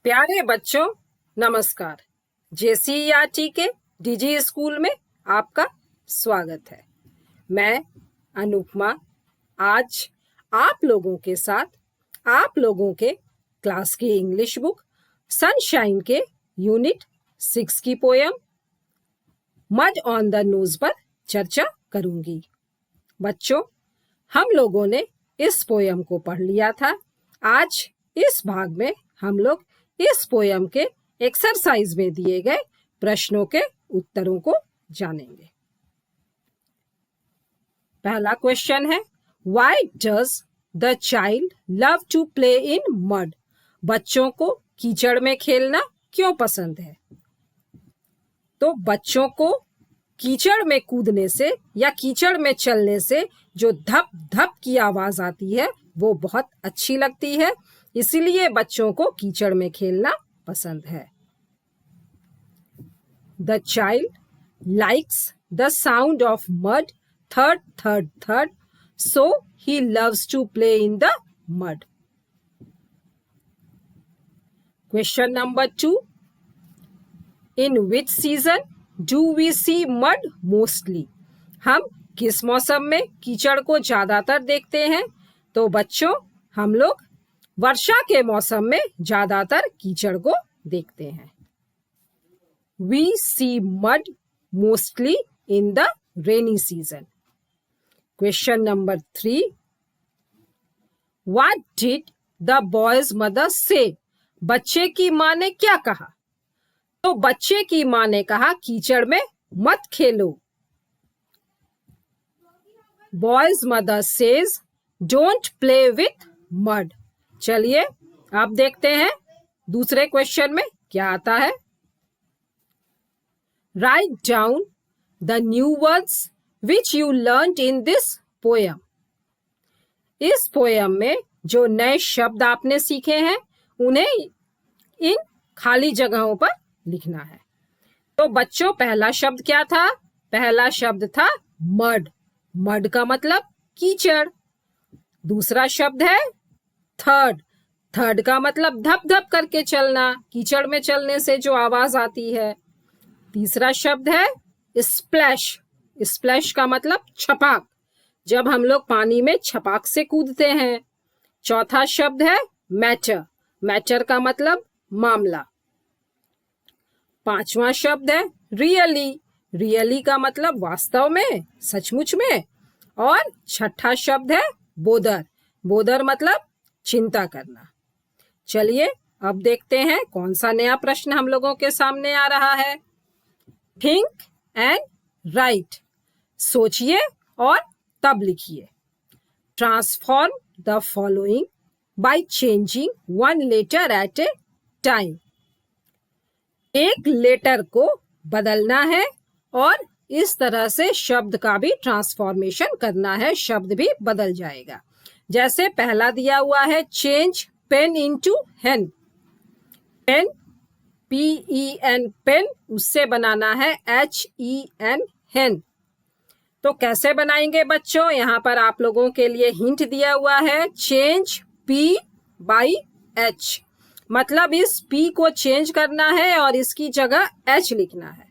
प्यारे बच्चों, नमस्कार। जेसीईआरटी के डीजी स्कूल में आपका स्वागत है। मैं अनुपमा आज आप लोगों के साथ आप लोगों के क्लास की इंग्लिश बुक सनशाइन के यूनिट 6 की poem mud on the nose पर चर्चा करूंगी। बच्चों, हम लोगों ने इस पोयम को पढ़ लिया था। आज इस भाग में हम लोग इस पोयम के एक्सरसाइज में दिए गए प्रश्नों के उत्तरों को जानेंगे। पहला क्वेश्चन है, why does the child love to play in mud? बच्चों को कीचड़ में खेलना क्यों पसंद है? तो बच्चों को कीचड़ में कूदने से या कीचड़ में चलने से जो धप धप की आवाज आती है वो बहुत अच्छी लगती है, इसीलिए बच्चों को कीचड़ में खेलना पसंद है। The child likes the sound of mud, third third third, so he loves to play in the mud. Question number 2, in which season do we see mud mostly? हम किस मौसम में कीचड़ को ज्यादातर देखते हैं? तो बच्चों, हम लोग वर्षा के मौसम में ज्यादातर कीचड़ को देखते हैं। We see mud mostly in the rainy season. Question number 3. What did the boy's mother say? बच्चे की माँ ने क्या कहा? तो बच्चे की माँ ने कहा कीचड़ में मत खेलो। Boy's mother says don't play with mud. चलिए अब देखते हैं दूसरे क्वेश्चन में क्या आता है। Write down the new words which you learned in this poem. इस पोयम में जो नए शब्द आपने सीखे हैं उन्हें इन खाली जगहों पर लिखना है। तो बच्चों, पहला शब्द क्या था? पहला शब्द था मड। मड का मतलब कीचड़। दूसरा शब्द है थर्ड। थर्ड का मतलब धप धप करके चलना, कीचड़ में चलने से जो आवाज आती है। तीसरा शब्द है स्प्लैश। स्प्लैश का मतलब छपाक, जब हम लोग पानी में छपाक से कूदते हैं। चौथा शब्द है मैटर। मैटर का मतलब मामला। पांचवा शब्द है रियली। रियली का मतलब वास्तव में, सचमुच में। और छठा शब्द है बोदर। बोदर मतलब चिंता करना। चलिए अब देखते हैं कौन सा नया प्रश्न हम लोगों के सामने आ रहा है। Think and write. सोचिए और तब लिखिए। Transform the following by changing one letter at a time. एक लेटर को बदलना है और इस तरह से शब्द का भी ट्रांसफॉर्मेशन करना है, शब्द भी बदल जाएगा। जैसे पहला दिया हुआ है चेंज पेन इनटू हेन। पेन PEN पेन, उससे बनाना है HEN हेन। तो कैसे बनाएंगे बच्चों? यहाँ पर आप लोगों के लिए हिंट दिया हुआ है चेंज P बाई H। मतलब इस P को चेंज करना है और इसकी जगह H लिखना है।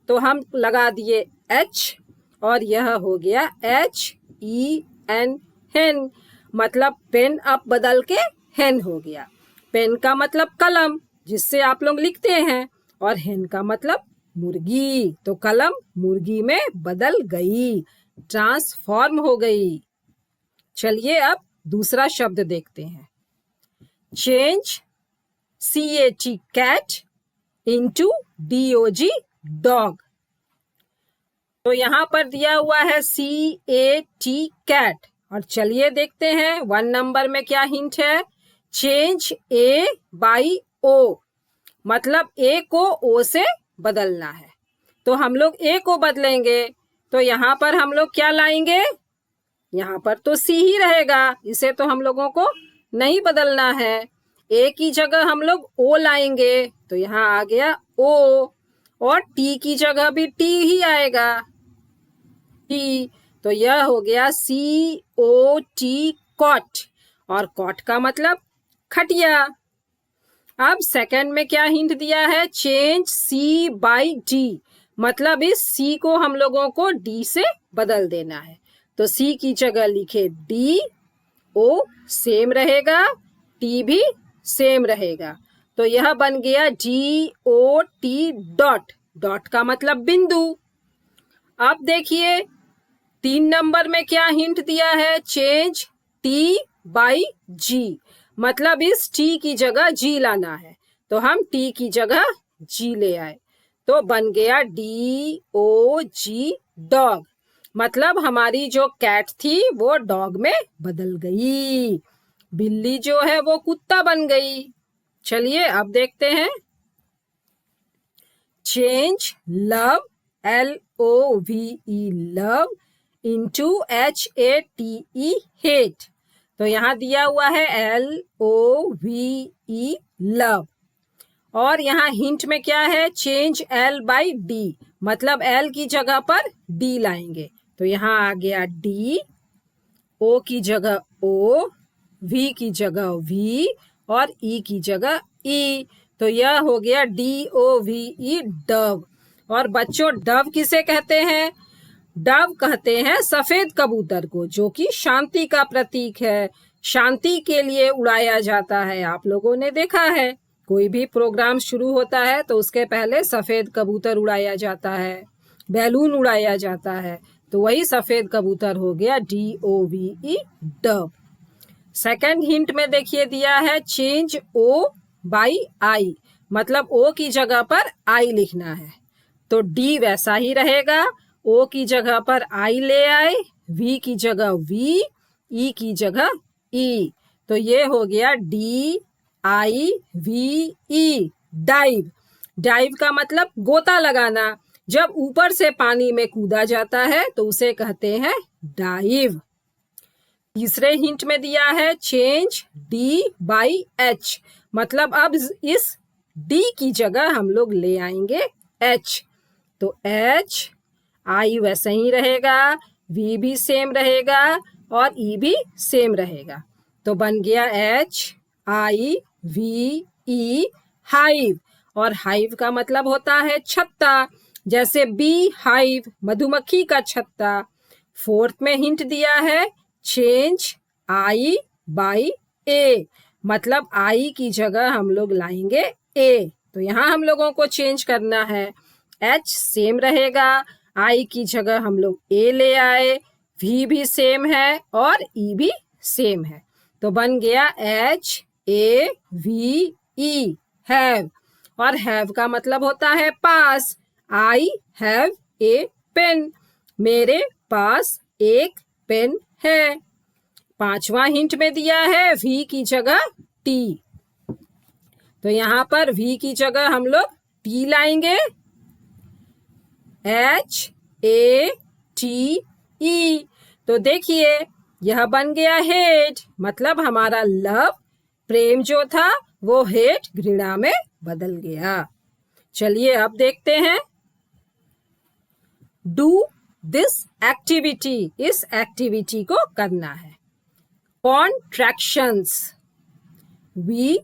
तो हम लगा दिए H और यह हो गया HEN हेन। मतलब पेन अब बदल के हेन हो गया। पेन का मतलब कलम, जिससे आप लोग लिखते हैं, और हेन का मतलब मुर्गी। तो कलम मुर्गी में बदल गई, ट्रांसफॉर्म हो गई। चलिए अब दूसरा शब्द देखते हैं। Change CAT cat into DOG dog. तो यहां पर दिया हुआ है CAT कैट। और चलिए देखते हैं 1 नंबर में क्या हिंट है। चेंज A बाई O, मतलब A को O से बदलना है। तो हम लोग A को बदलेंगे तो यहाँ पर हम लोग क्या लाएंगे? यहाँ पर तो C ही रहेगा, इसे तो हम लोगों को नहीं बदलना है। A की जगह हम लोग O लाएंगे तो यहाँ आ गया O, और T की जगह भी T ही आएगा, T। तो यह हो गया COT कॉट। और कॉट का मतलब खटिया। अब सेकंड में क्या हिंट दिया है, चेंज सी बाय डी, मतलब इस सी को हम लोगों को डी से बदल देना है। तो सी की जगह लिखे डी, ओ सेम रहेगा, टी भी सेम रहेगा। तो यह बन गया D O T dot, dot का मतलब बिंदु। अब देखिए 3 नंबर में क्या हिंट दिया है, चेंज टी बाय जी, मतलब इस टी की जगह जी लाना है। तो हम टी की जगह जी ले आए, तो बन गया डी ओ जी डॉग, मतलब हमारी जो कैट थी वो डॉग में बदल गई, बिल्ली जो है वो कुत्ता बन गई। चलिए अब देखते हैं, change love LOVE love into HATE hate. तो यहाँ दिया हुआ है LOVE लव, और यहाँ हिंट में क्या है, चेंज L बाय D, मतलब L की जगह पर D लाएंगे। तो यहाँ आ गया D, O की जगह O, V की जगह V और E की जगह E। तो यह हो गया DOVE डव। और बच्चों डव किसे कहते हैं, डव कहते हैं सफेद कबूतर को, जो कि शांति का प्रतीक है, शांति के लिए उड़ाया जाता है। आप लोगों ने देखा है कोई भी प्रोग्राम शुरू होता है तो उसके पहले सफेद कबूतर उड़ाया जाता है, बैलून उड़ाया जाता है, तो वही सफेद कबूतर हो गया DOVE डव। सेकंड हिंट में देखिए दिया है चेंज O बाय I, मतलब O की जगह पर I लिखना है। तो D वैसा ही रहेगा, O की जगह पर I ले आए, V की जगह V, E की जगह E। तो ये हो गया DIVE डाइव। डाइव का मतलब गोता लगाना, जब ऊपर से पानी में कूदा जाता है तो उसे कहते हैं डाइव। तीसरे हिंट में दिया है चेंज D बाय H, मतलब अब इस D की जगह हम लोग ले आएंगे H। तो H, I वैसे ही रहेगा, V भी सेम रहेगा और E भी सेम रहेगा। तो बन गया HIVE हाइव। और हाइव का मतलब होता है छत्ता, जैसे बी हाइव मधुमक्खी का छत्ता। फोर्थ में हिंट दिया है चेंज I बाय A, मतलब I की जगह हम लोग लाएंगे A। तो यहाँ हम लोगों को चेंज करना है, H सेम रहेगा, I की जगह हम लोग A ले आए, V भी सेम है और E भी सेम है। तो बन गया HAVE हैव। और हैव का मतलब होता है पास, I have a pen, मेरे पास एक पेन है। पांचवा हिंट में दिया है V की जगह T, तो यहाँ पर V की जगह हम लोग T लाएंगे, HATE। तो देखिए यह बन गया हेट, मतलब हमारा लव प्रेम जो था वो हेट घृणा में बदल गया। चलिए अब देखते हैं, डू दिस एक्टिविटी, इस एक्टिविटी को करना है। Contractions, we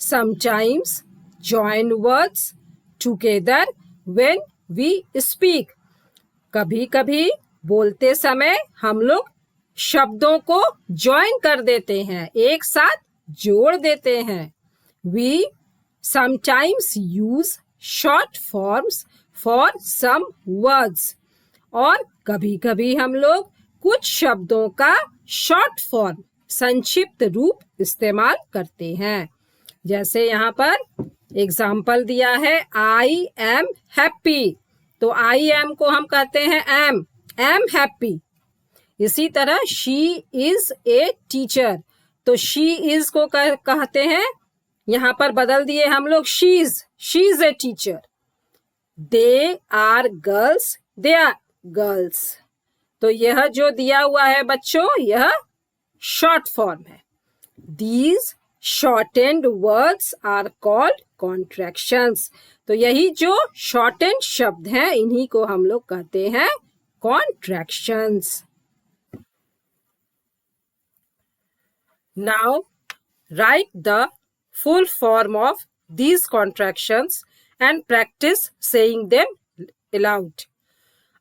sometimes join words together when we speak, कभी कभी बोलते समय हम लोग शब्दों को जॉइन कर देते हैं, एक साथ जोड़ देते हैं। We sometimes use short forms for some words, और कभी कभी हम लोग कुछ शब्दों का शॉर्ट फॉर्म संक्षिप्त रूप इस्तेमाल करते हैं। जैसे यहाँ पर एग्जाम्पल दिया है आई एम हैप्पी, तो आई एम को हम कहते हैं एम हैप्पी। इसी तरह शी इज ए टीचर, तो शी इज को कहते हैं, यहाँ पर बदल दिए हम लोग she is a teacher. They are girls, they are girls. तो यह जो दिया हुआ है बच्चों, यह शॉर्ट फॉर्म है। These shortened words are called contractions, तो यही जो शॉर्टेंड शब्द हैं इन्हीं को हम लोग कहते हैं contractions. Now right the full form of these contractions and practice saying them aloud.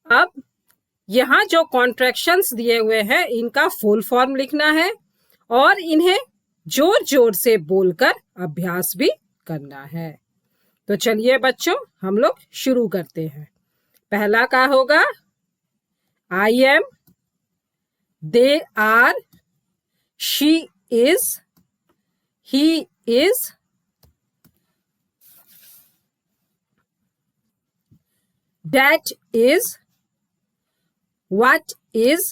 अब यहाँ जो कॉन्ट्रैक्शंस दिए हुए हैं इनका फुल फॉर्म लिखना है और इन्हें जोर जोर से बोलकर अभ्यास भी करना है। तो चलिए बच्चों हम लोग शुरू करते हैं। पहला क्या होगा? I am, they are, she is, he is, that is, what is,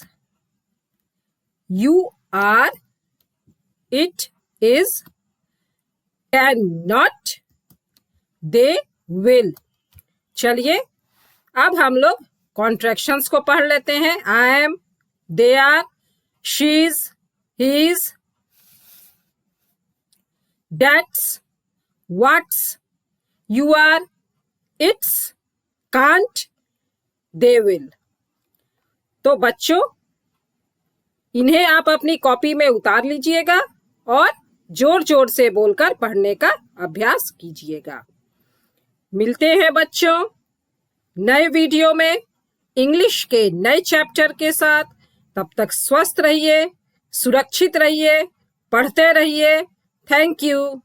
you are, it is, cannot, they will। चलिए अब हम लोग कॉन्ट्रैक्शंस को पढ़ लेते हैं। I am, they are, she is, he is, that's, what's, you are, it's, can't, they will. तो बच्चों इन्हें आप अपनी कॉपी में उतार लीजिएगा और जोर जोर से बोलकर पढ़ने का अभ्यास कीजिएगा। मिलते हैं बच्चों नए वीडियो में इंग्लिश के नए चैप्टर के साथ। तब तक स्वस्थ रहिए, सुरक्षित रहिए, पढ़ते रहिए। Thank you.